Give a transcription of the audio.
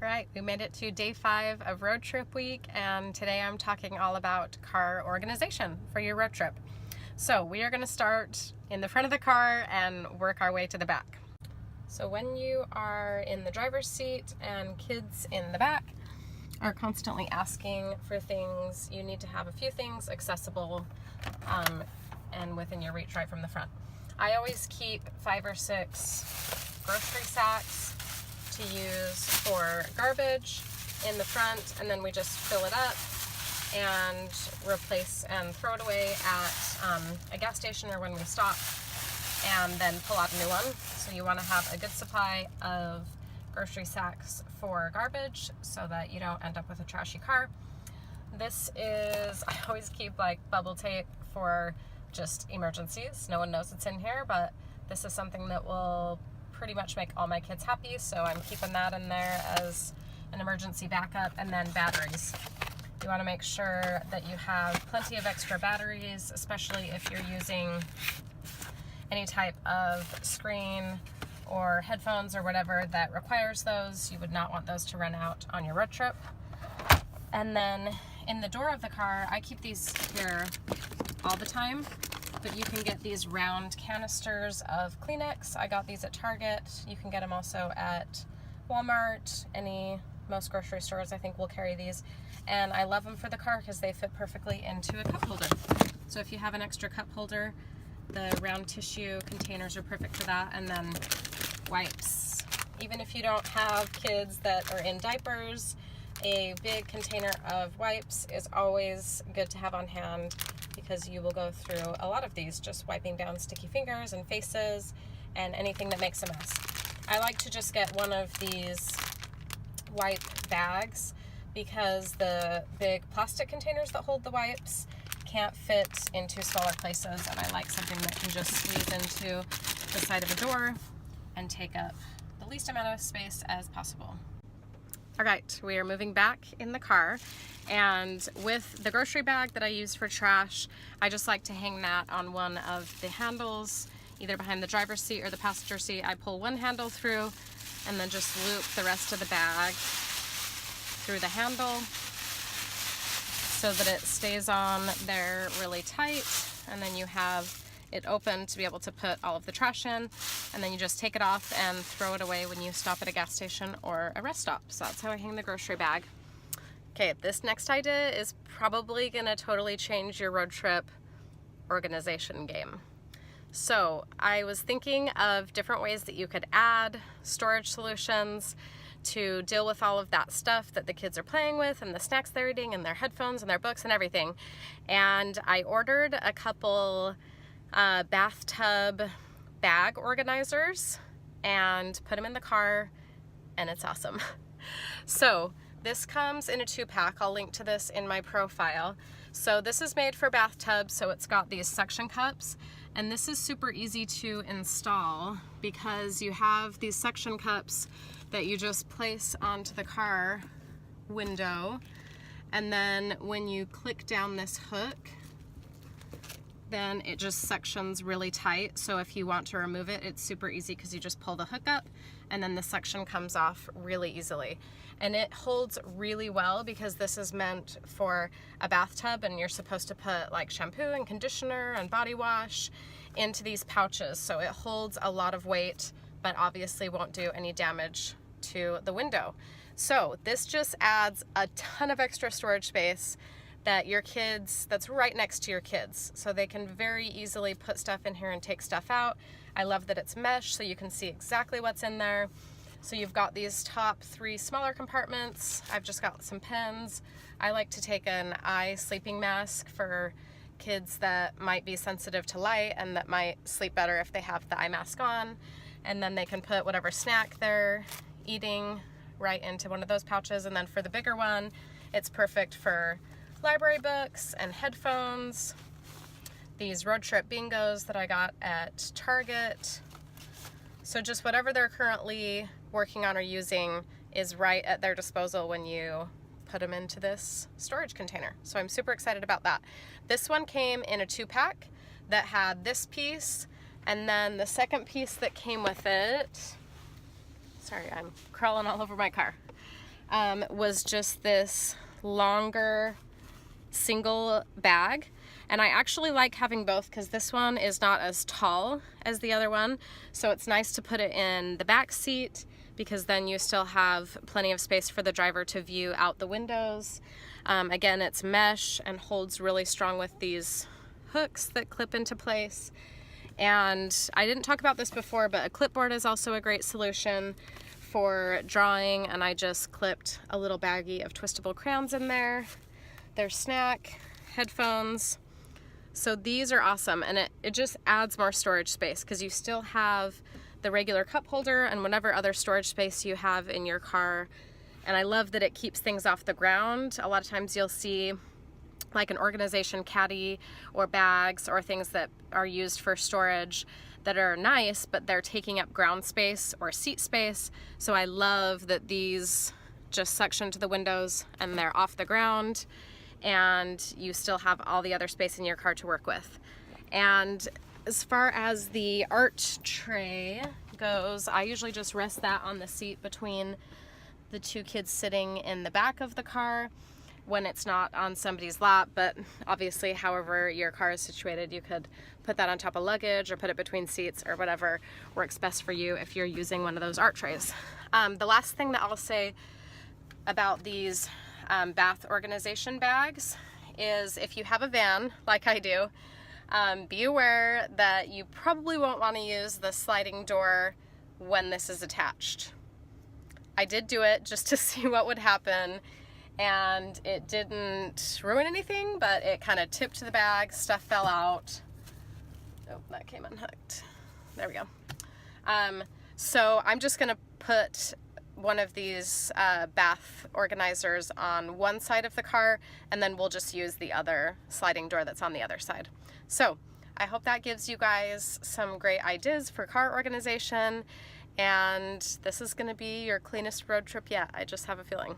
Alright, we made it to day 5 of road trip week, and today I'm talking all about car organization for your road trip. So we are going to start in the front of the car and work our way to the back. So when you are in the driver's seat and kids in the back are constantly asking for things, you need to have a few things accessible and within your reach right from the front. I always keep 5 or 6 grocery sacks to use for garbage in the front, and then we just fill it up and replace and throw it away at a gas station or when we stop, and then pull out a new one. So you want to have a good supply of grocery sacks for garbage so that you don't end up with a trashy car. This is, I always keep like bubble tape for just emergencies. No one knows it's in here, but this is something that will pretty much make all my kids happy, so I'm keeping that in there as an emergency backup. And then batteries. You want to make sure that you have plenty of extra batteries, especially if you're using any type of screen or headphones or whatever that requires those. You would not want those to run out on your road trip. And then in the door of the car, I keep these here all the time, but you can get these round canisters of Kleenex. I got these at Target. You can get them also at Walmart. Most grocery stores I think will carry these. And I love them for the car because they fit perfectly into a cup holder. So if you have an extra cup holder, the round tissue containers are perfect for that. And then wipes. Even if you don't have kids that are in diapers, a big container of wipes is always good to have on hand, because you will go through a lot of these just wiping down sticky fingers and faces and anything that makes a mess. I like to just get one of these wipe bags because the big plastic containers that hold the wipes can't fit into smaller places, and I like something that can just squeeze into the side of a door and take up the least amount of space as possible. Alright, we are moving back in the car, and with the grocery bag that I use for trash, I just like to hang that on one of the handles, either behind the driver's seat or the passenger seat. I pull one handle through and then just loop the rest of the bag through the handle so that it stays on there really tight, and then you have it open to be able to put all of the trash in, and then you just take it off and throw it away when you stop at a gas station or a rest stop. So that's how I hang the grocery bag. Okay, this next idea is probably gonna totally change your road trip organization game. So I was thinking of different ways that you could add storage solutions to deal with all of that stuff that the kids are playing with, and the snacks they're eating, and their headphones and their books and everything. And I ordered a couple bathtub bag organizers and put them in the car, and it's awesome. So this comes in a 2-pack. I'll link to this in my profile. So this is made for bathtubs, so it's got these suction cups, and this is super easy to install because you have these suction cups that you just place onto the car window, and then when you click down this hook, then it just suctions really tight. So if you want to remove it, it's super easy because you just pull the hook up and then the suction comes off really easily. And it holds really well because this is meant for a bathtub, and you're supposed to put like shampoo and conditioner and body wash into these pouches. So it holds a lot of weight, but obviously won't do any damage to the window. So this just adds a ton of extra storage space that your kids, that's right next to your kids, so they can very easily put stuff in here and take stuff out. I love that it's mesh, so you can see exactly what's in there. So you've got these top 3 smaller compartments. I've just got some pens. I like to take an eye sleeping mask for kids that might be sensitive to light and that might sleep better if they have the eye mask on. And then they can put whatever snack they're eating right into one of those pouches. And then for the bigger one, it's perfect for library books and headphones. These road trip bingos that I got at Target. So just whatever they're currently working on or using is right at their disposal when you put them into this storage container. So I'm super excited about that. This one came in a 2-pack that had this piece, and then the second piece that came with it, sorry, I'm crawling all over my car. was just this longer single bag. And I actually like having both because this one is not as tall as the other one. So it's nice to put it in the back seat because then you still have plenty of space for the driver to view out the windows. Again, it's mesh and holds really strong with these hooks that clip into place. And I didn't talk about this before, but a clipboard is also a great solution for drawing, and I just clipped a little baggie of twistable crayons in there. Their snack, headphones. So these are awesome, and it just adds more storage space because you still have the regular cup holder and whatever other storage space you have in your car. And I love that it keeps things off the ground. A lot of times you'll see like an organization caddy or bags or things that are used for storage that are nice, but they're taking up ground space or seat space. So I love that these just suction to the windows and they're off the ground, and you still have all the other space in your car to work with. And as far as the art tray goes, I usually just rest that on the seat between the two kids sitting in the back of the car when it's not on somebody's lap. But obviously, however your car is situated, you could put that on top of luggage or put it between seats or whatever works best for you if you're using one of those art trays. The last thing that I'll say about these bath organization bags is if you have a van like I do, be aware that you probably won't want to use the sliding door when this is attached. I did do it just to see what would happen, and it didn't ruin anything, but it kind of tipped the bag, stuff fell out. Oh, that came unhooked. There we go. So I'm just gonna put one of these bath organizers on one side of the car, and then we'll just use the other sliding door that's on the other side. So I hope that gives you guys some great ideas for car organization, and this is going to be your cleanest road trip yet. I just have a feeling.